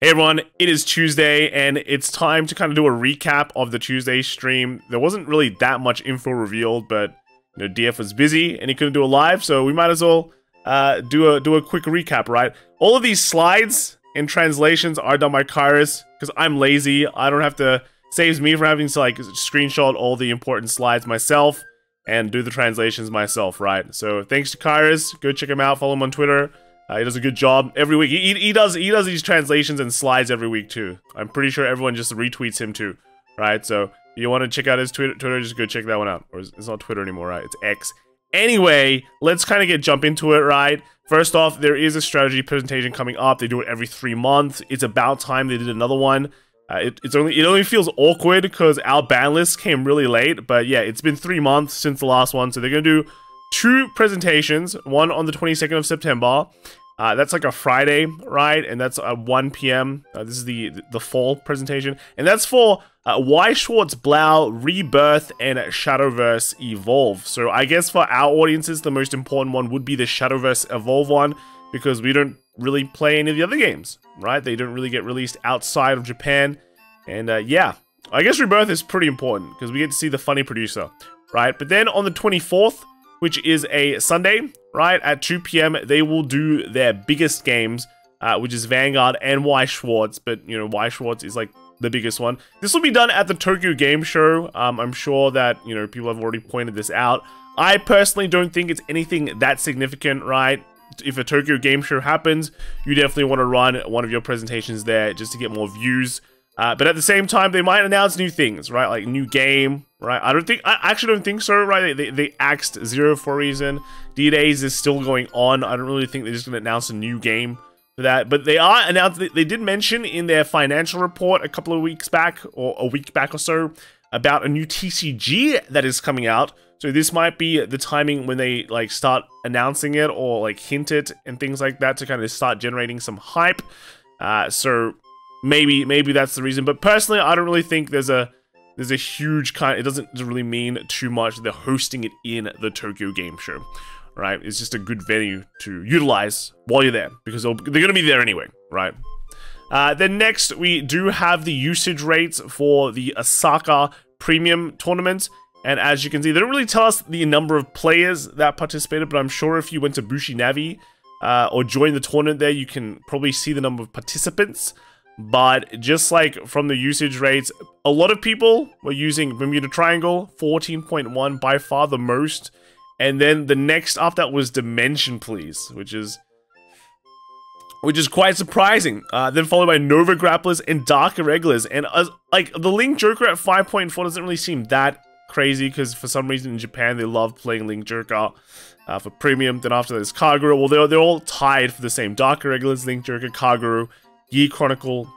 Hey everyone, it is Tuesday and it's time to kind of do a recap of the Tuesday stream. There wasn't really that much info revealed, but you know, DF was busy and he couldn't do a live, so we might as well do a quick recap, right? All of these slides and translations are done by Kairos because I'm lazy. I don't have to, saves me from having to like screenshot all the important slides myself and do the translations myself, right? So thanks to Kairos, go check him out, follow him on Twitter. He does a good job every week. He does these translations and slides every week too. I'm pretty sure everyone just retweets him too, right? So if you want to check out his Twitter, just go check that one out. Or it's not Twitter anymore, right? It's X. Anyway, let's kind of jump into it, right? First off, there is a strategy presentation coming up. They do it every 3 months. It's about time they did another one. It only feels awkward because our ban list came really late. But yeah, it's been 3 months since the last one, so they're gonna do 2 presentations, one on the 22nd of September. That's like a Friday, right? And that's 1 p.m. This is the fall presentation. And that's for Y Schwartz Blau, Rebirth, and Shadowverse Evolve. So I guess for our audiences, the most important one would be the Shadowverse Evolve one, because we don't really play any of the other games, right? They don't really get released outside of Japan. And yeah, I guess Rebirth is pretty important because we get to see the funny producer, right? But then on the 24th, which is a Sunday, right, at 2 p.m, they will do their biggest games, which is Vanguard and Y Schwartz, but, you know, Y Schwartz is, like, the biggest one. This will be done at the Tokyo Game Show. I'm sure that, you know, people have already pointed this out. I personally don't think it's anything that significant, right? If a Tokyo Game Show happens, you definitely want to run one of your presentations there just to get more views. But at the same time, they might announce new things, right? Like new game, right? I actually don't think so, right? They axed Zero for a reason. D-Days is still going on. I don't really think they're just going to announce a new game for that. But they are announced, they did mention in their financial report a couple of weeks back, or a week back or so, about a new TCG that is coming out. So this might be the timing when they like start announcing it or like hint it and things like that to kind of start generating some hype. So maybe that's the reason, but personally, I don't really think there's a huge it doesn't really mean too much. They're hosting it in the Tokyo Game Show, right? It's just a good venue to utilize while you're there because they're gonna be there anyway, right? Then next, we do have the usage rates for the Osaka Premium tournament, and as you can see, they don't really tell us the number of players that participated, but I'm sure if you went to Bushi Navi or joined the tournament there, you can probably see the number of participants. But just like from the usage rates, a lot of people were using Bermuda Triangle, 14.1, by far the most. And then the next up that was Dimension Please, which is quite surprising. Then followed by Nova Grapplers and Dark Irregulars. And like the Link Joker at 5.4 doesn't really seem that crazy because for some reason in Japan they love playing Link Joker for Premium. Then after that is Kagura. Well, they're all tied for the same. Dark Irregulars, Link Joker, Kagura, Yi Chronicle,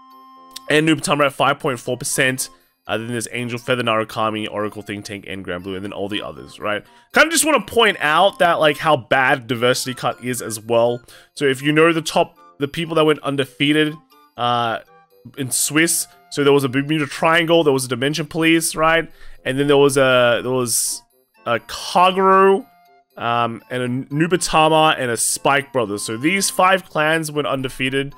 and Nubatama at 5.4%. Then there's Angel, Feather, Narukami, Oracle, Think Tank, and Grand Blue, and then all the others, right? Kind of just want to point out that, like, how bad Diversity Cut is as well. So if you know the people that went undefeated in Swiss, so there was a Bermuda Triangle, there was a Dimension Police, right? And then there was a Kagura, and a Nubatama, and a Spike Brothers. So these 5 clans went undefeated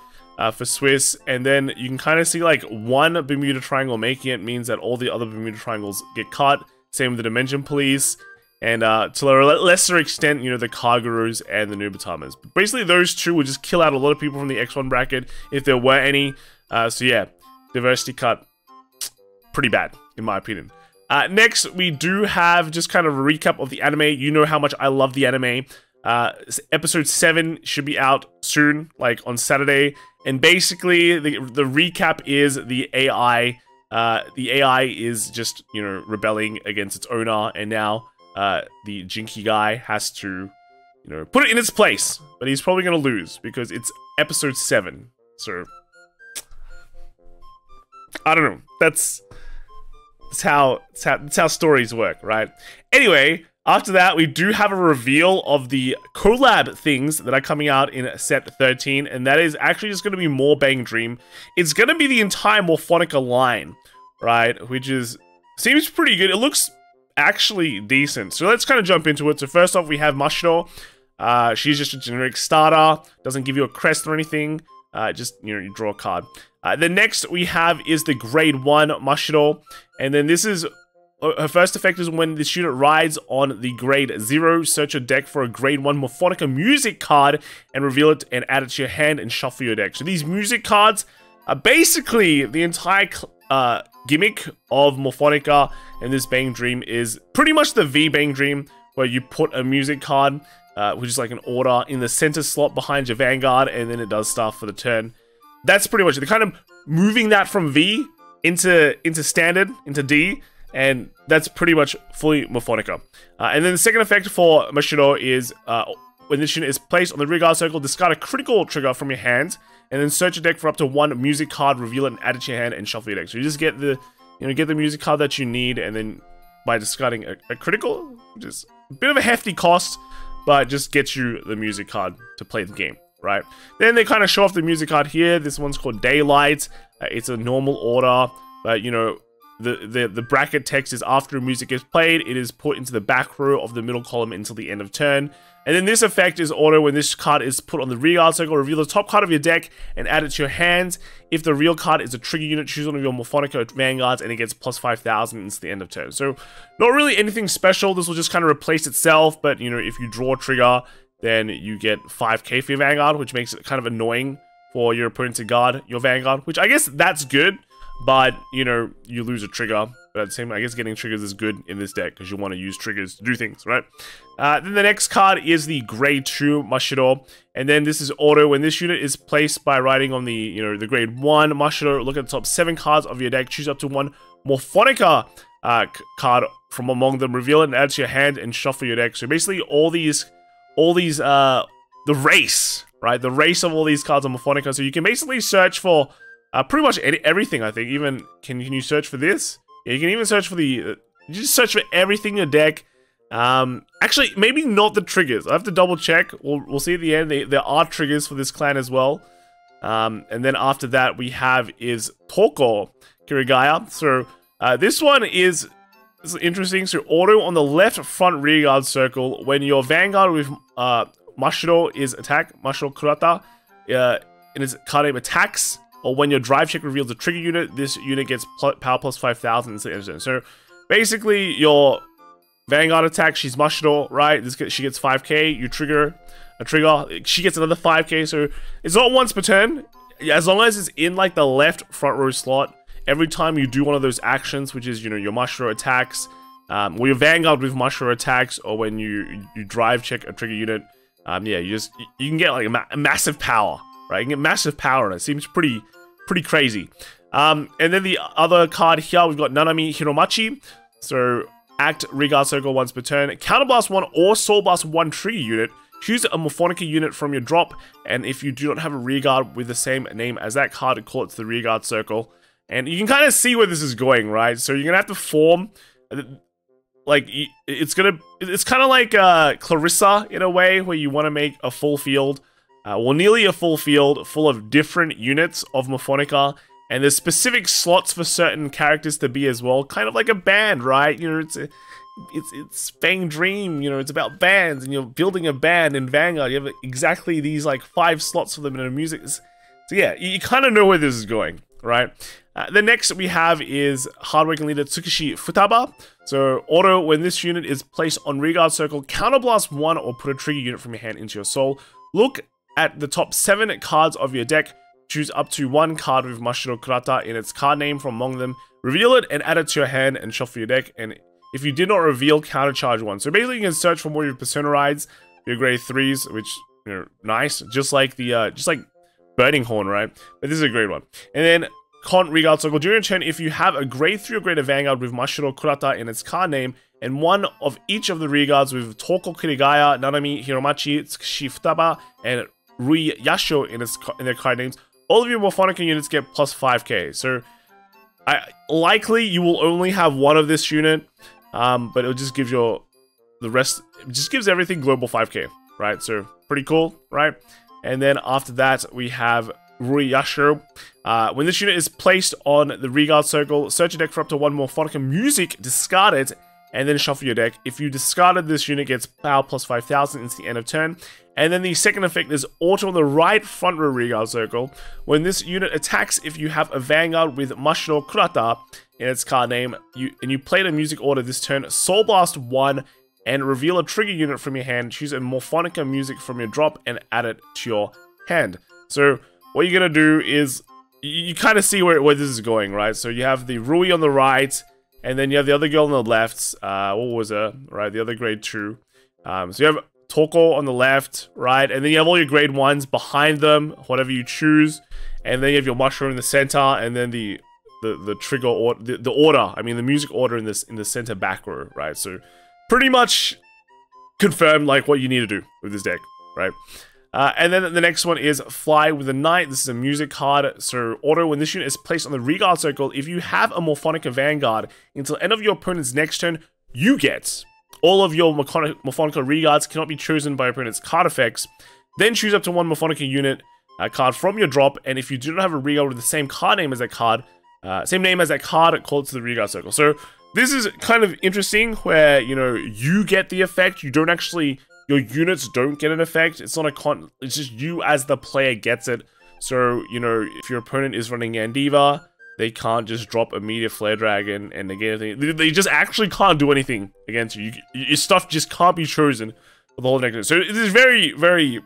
for Swiss, and then you can kind of see like one Bermuda Triangle making it means that all the other Bermuda Triangles get cut. Same with the Dimension Police, and to a lesser extent, you know, the Kaguras and the Nubatamas. But basically, those 2 would just kill out a lot of people from the X1 bracket if there were any. So yeah, Diversity Cut, pretty bad in my opinion. Next, we do have just kind of a recap of the anime. You know how much I love the anime. Episode 7 should be out soon, like on Saturday. And basically, the recap is the AI. The AI is just, you know, rebelling against its owner, and now the Jinky guy has to, you know, put it in its place. But he's probably gonna lose because it's episode 7. So I don't know. That's how stories work, right? Anyway. After that, we do have a reveal of the collab things that are coming out in set 13, and that is actually just going to be more Bang Dream. It's going to be the entire Morfonica line, right? Which seems pretty good. It looks actually decent. So let's kind of jump into it. So first off, we have Mashiro. She's just a generic starter. Doesn't give you a crest or anything. just, you know, you draw a card. The next we have is the grade 1 Mashiro, and then this is her first effect is when this unit rides on the grade 0, search your deck for a grade 1 Morfonica music card and reveal it and add it to your hand and shuffle your deck. So these music cards are basically the entire gimmick of Morfonica, and this Bang Dream is pretty much the V Bang Dream, where you put a music card, which is like an order, in the center slot behind your Vanguard, and then it does stuff for the turn. That's pretty much it. They're kind of moving that from V into standard, into D, and that's pretty much fully Morfonica. And then the second effect for Mashiro is when this unit is placed on the rear guard circle, discard a critical trigger from your hand, and then search your deck for up to 1 music card, reveal it, and add it to your hand, and shuffle your deck. So you just get the, you know, get the music card that you need, and then by discarding a critical, which is a bit of a hefty cost, but just gets you the music card to play the game, right? Then they kind of show off the music card here. This one's called Daylight. It's a normal order, but you know, the bracket text is after music is played, it is put into the back row of the middle column until the end of turn. And then this effect is auto when this card is put on the rear guard circle, reveal the top card of your deck and add it to your hand. If the real card is a trigger unit, choose one of your Morfonica Vanguards and it gets plus 5,000 until the end of turn. So not really anything special. This will just kind of replace itself, but you know, if you draw a trigger, then you get 5k for your Vanguard, which makes it kind of annoying for your opponent to guard your Vanguard, which I guess that's good. But, you know, you lose a trigger. But at the same time, I guess getting triggers is good in this deck because you want to use triggers to do things, right? Then the next card is the grade 2 Mashiro. And then this is auto. When this unit is placed by riding on the, you know, the grade 1 Mashiro, look at the top 7 cards of your deck. Choose up to 1 Morfonica card from among them. Reveal it and add to your hand and shuffle your deck. So basically all these, the race, right? The race of all these cards on Morfonica. So you can basically search for pretty much everything, I think. Even, can you search for this? Yeah, you can even search for the, you just search for everything in your deck. Actually, maybe not the triggers. I have to double check. We'll see at the end. There are triggers for this clan as well. And then after that, we have is Poco Kirigaya. So, this one is interesting. So, auto on the left front rear guard circle. When your Vanguard with Mashiro is attack, Mashiro Kurata, in its card name attacks, or when your drive check reveals a trigger unit, this unit gets power plus 5,000 instead of instant. So basically, your Vanguard attack, she's Mashiro, right? She gets 5k. You trigger a trigger, she gets another 5k. So it's not once per turn. As long as it's in like the left front row slot, every time you do one of those actions, which is, you know, your Mashiro attacks, or your Vanguard with Mashiro attacks, or when you drive check a trigger unit, yeah, you can get like a massive power. Right, you can get massive power, and it seems pretty crazy. And then the other card here, we've got Nanamihiromachi. So, act rear circle once per turn. Counterblast 1 or Soul Blast 1 trigger unit. Choose a Morfonica unit from your drop, and if you do not have a rear guard with the same name as that card, call it to the rear guard circle. And you can kind of see where this is going, right? So you're gonna have to form, like, it's kind of like Clarissa in a way, where you want to make a full field. Well, nearly a full field full of different units of Morfonica, and there's specific slots for certain characters to be as well, kind of like a band, right? You know, it's Bang Dream, you know, it's about bands, and you're building a band in Vanguard. You have exactly these like 5 slots for them in the music. So yeah, you kind of know where this is going, right? The next we have is Hardworking Leader Tsukishi Futaba. So auto, when this unit is placed on rear guard circle, counterblast 1 or put a trigger unit from your hand into your soul. Look at the top 7 cards of your deck, choose up to 1 card with Mashiro Kurata in its card name from among them, reveal it and add it to your hand and shuffle your deck, and if you did not reveal, countercharge 1. So basically you can search for more of your Persona rides, your grade 3s, which, you know, nice, just like the, just like Burning Horn, right? But this is a great one. And then Con Reguard Circle, during your turn, if you have a grade 3 or greater Vanguard with Mashiro Kurata in its card name, and one of each of the reguards with Poco Kirigaya, Nanamihiromachi, Tsukishi Futaba, and Rui Yasho in their card names, all of your Morfonica units get plus 5k. So, likely you will only have one of this unit, but it'll just give you the rest. It just gives everything global 5k, right? So pretty cool, right? And then after that we have Rui Yasho. When this unit is placed on the reguard circle, search your deck for up to 1 Morfonica music, discard it, and then shuffle your deck. If you discarded, this unit gets power plus 5,000 into the end of turn. And then the second effect is auto on the right front row Regal circle. When this unit attacks, if you have a Vanguard with Mashiro Kurata in its card name, and you played a music order this turn, Soul Blast 1 and reveal a trigger unit from your hand, choose a Morfonica music from your drop and add it to your hand. So what you're going to do is, you kind of see where this is going, right? So you have the Rui on the right, and then you have the other girl on the left. What was her? Right, the other grade 2. So you have Toko on the left, right? And then you have all your grade 1s behind them, whatever you choose. And then you have your mushroom in the center, and then the trigger order, the order. I mean, the music order in the center back row, right? So pretty much confirm like what you need to do with this deck, right? And then the next one is Fly with the Knight. This is a music card. So auto, when this unit is placed on the Regal circle, if you have a Morfonica Vanguard, until the end of your opponent's next turn, you get all of your Morfonica Regards cannot be chosen by your opponent's card effects. Then choose up to one Morfonica unit card from your drop, and if you do not have a Regard with the same card name as that card, call it to the Regard circle. So this is kind of interesting, where you get the effect. You don't actually, your units don't get an effect. It's not a it's just you as the player gets it. So if your opponent is running Yandiva, they can't just drop immediate Flare Dragon and negate anything. They just actually can't do anything against you. Your stuff just can't be chosen for the whole deck. So it is very, very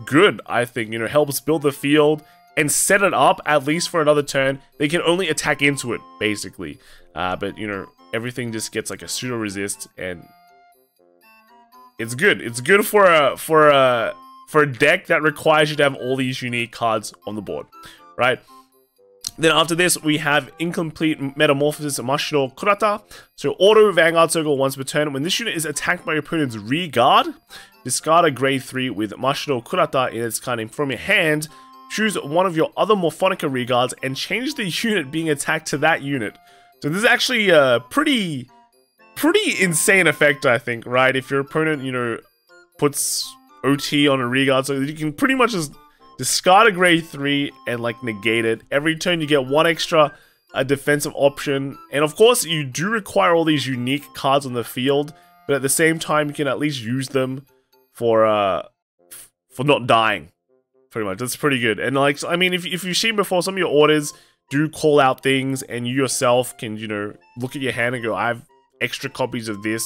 good, I think. Helps build the field and set it up at least for another turn. They can only attack into it, basically. But everything just gets like a pseudo resist, and it's good. It's good for a deck that requires you to have all these unique cards on the board, right? Then after this, we have Incomplete Metamorphosis Mashiro Kurata. So auto Vanguard circle once per turn. When this unit is attacked by your opponent's Regard, discard a grade 3 with Mashiro Kurata in its card name from your hand. Choose one of your other Morfonica Regards and change the unit being attacked to that unit. So this is actually a pretty insane effect, I think, right? If your opponent, puts OT on a Regard, so you can pretty much just discard a grade 3 and like negate it. Every turn you get one extra defensive option. And of course, you do require all these unique cards on the field, but at the same time, you can at least use them for not dying. Pretty much, that's pretty good. And like, I mean, if you've seen before, some of your orders do call out things, and you yourself can, look at your hand and go, I have extra copies of this.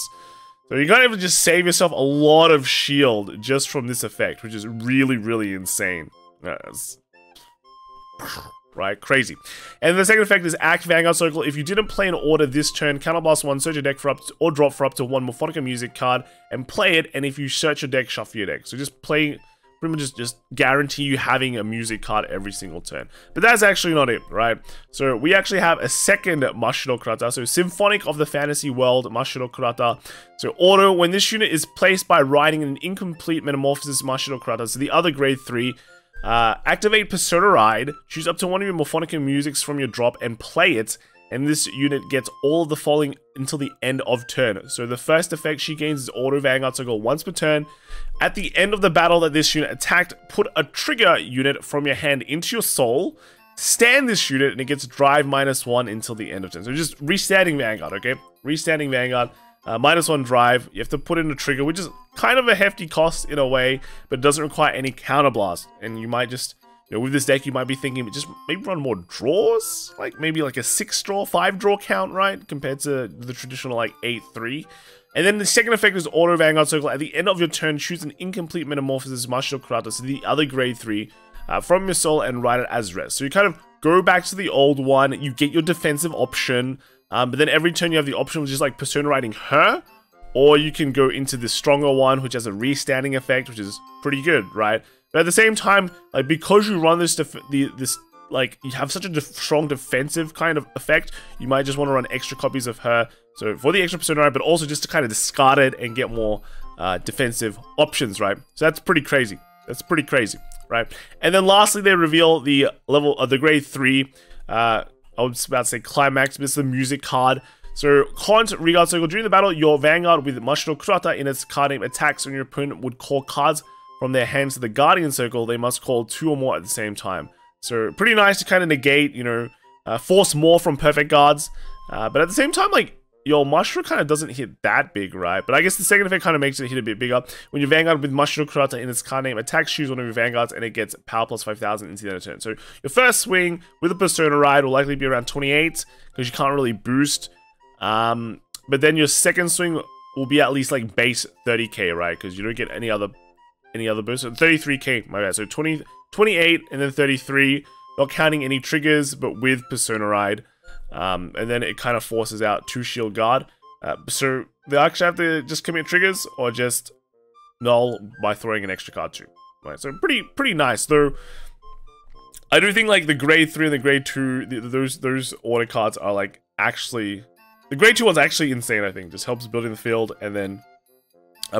So you kind of just save yourself a lot of shield just from this effect, which is really, really insane. Right, crazy. And the second effect is Act Vanguard Circle. If you didn't play an order this turn, counterblast 1, search your deck for up to, or drop for up to 1 Morfonica music card and play it. And if you search your deck, shuffle your deck. So just play, pretty much just guarantee you having a music card every single turn. But that's actually not it, right? So we actually have a second Mashiro Kurata. So Symphonic of the Fantasy World, Mashiro Kurata. So auto, when this unit is placed by writing an incomplete Metamorphosis Mashiro Kurata, so the other grade 3, activate Persona Ride, choose up to one of your Morfonica musics from your drop and play it, and this unit gets all of the following until the end of turn. So the first effect she gains is Auto Vanguard Circle once per turn. At the end of the battle that this unit attacked, put a trigger unit from your hand into your soul, stand this unit, and it gets drive -1 until the end of turn. So just restanding Vanguard, okay? Restanding Vanguard. -1 drive, you have to put in a trigger, which is kind of a hefty cost in a way, but it doesn't require any counterblast. And you might just, with this deck, you might be thinking, just maybe run more draws? Like, maybe like a 6-draw, 5-draw count, right? Compared to the traditional, like, 8-3. And then the second effect is Auto Vanguard Circle. At the end of your turn, choose an incomplete Metamorphosis Mashiro Kurata, so the other grade 3, from your soul and write it as res. So you kind of go back to the old one, you get your defensive option, but then every turn you have the option of just like Persona Writing her, or you can go into the stronger one, which has a restanding effect, which is pretty good, right? But at the same time, like, because you run this, like, you have such a strong defensive kind of effect, you might just want to run extra copies of her. So for the extra Persona Write, but also just to kind of discard it and get more defensive options, right? So that's pretty crazy. That's pretty crazy, right? And then lastly, they reveal the level of the grade 3. I was about to say Climax, but it's the music card. So, Haunt Regard Circle. During the battle, your Vanguard with Mashiro Kurata in its card name attacks when your opponent would call cards from their hands to the Guardian Circle. They must call 2 or more at the same time. So, pretty nice to kind of negate, force more from perfect guards. But at the same time, like, your Mushroom kind of doesn't hit that big, right? But I guess the second effect kind of makes it hit a bit bigger. When your Vanguard with Mushroom Kurata in its card name attacks, choose one of your Vanguards, and it gets power plus 5,000 into the end of turn. So your first swing with a Persona Ride will likely be around 28, because you can't really boost. But then your second swing will be at least like base 30k, right? Because you don't get any other boost. So 33k, my bad. So 28 and then 33, not counting any triggers, but with Persona Ride. And then it kind of forces out 2 Shield Guard. So they actually have to just commit triggers or just null by throwing an extra card too. Right, so pretty nice. Though I do think like the grade 3 and the grade 2, those order cards are like actually, the grade 2 one's actually insane. I think just helps building the field and then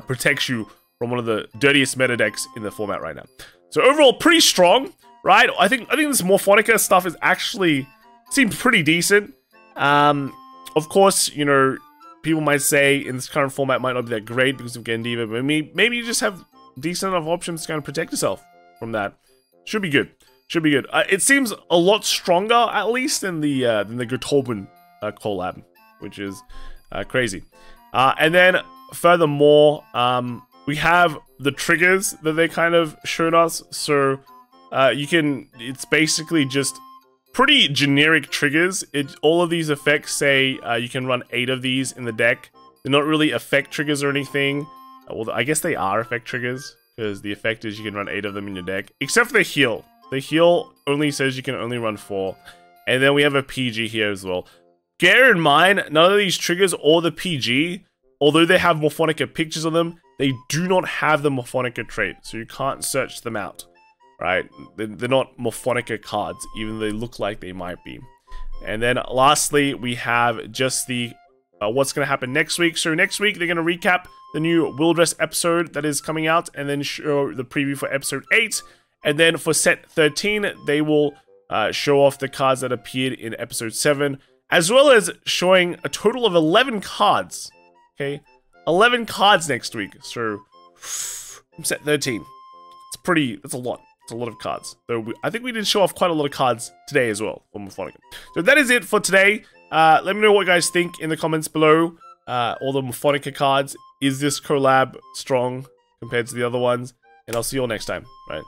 protects you from one of the dirtiest meta decks in the format right now. So overall, pretty strong, right? I think this Morfonica stuff is actually seems pretty decent. Of course, you know, people might say in this current format might not be that great because of Gendiva, but maybe you just have decent enough options to kind of protect yourself from that. Should be good. Should be good. It seems a lot stronger, at least, than the Gotobun collab, which is crazy. And then furthermore, we have the triggers that they kind of showed us. So it's basically just pretty generic triggers. All of these effects say you can run 8 of these in the deck. They're not really effect triggers or anything. Well, I guess they are effect triggers, because the effect is you can run 8 of them in your deck. Except for the heal. The heal only says you can only run 4. And then we have a PG here as well. Bear in mind, none of these triggers or the PG, although they have Morphonica pictures on them, they do not have the Morphonica trait. So you can't search them out. Right? They're not Morphonica cards, even though they look like they might be. And then lastly, we have just the what's going to happen next week. So next week, they're going to recap the new Will Dress episode that is coming out, and then show the preview for episode 8. And then for set 13, they will show off the cards that appeared in episode 7, as well as showing a total of 11 cards. Okay? 11 cards next week. So set 13. That's a lot. It's a lot of cards. So I think we did show off quite a lot of cards today as well for Morphonica. So that is it for today. Let me know what you guys think in the comments below. All the Morphonica cards. Is this collab strong compared to the other ones? And I'll see you all next time. Right.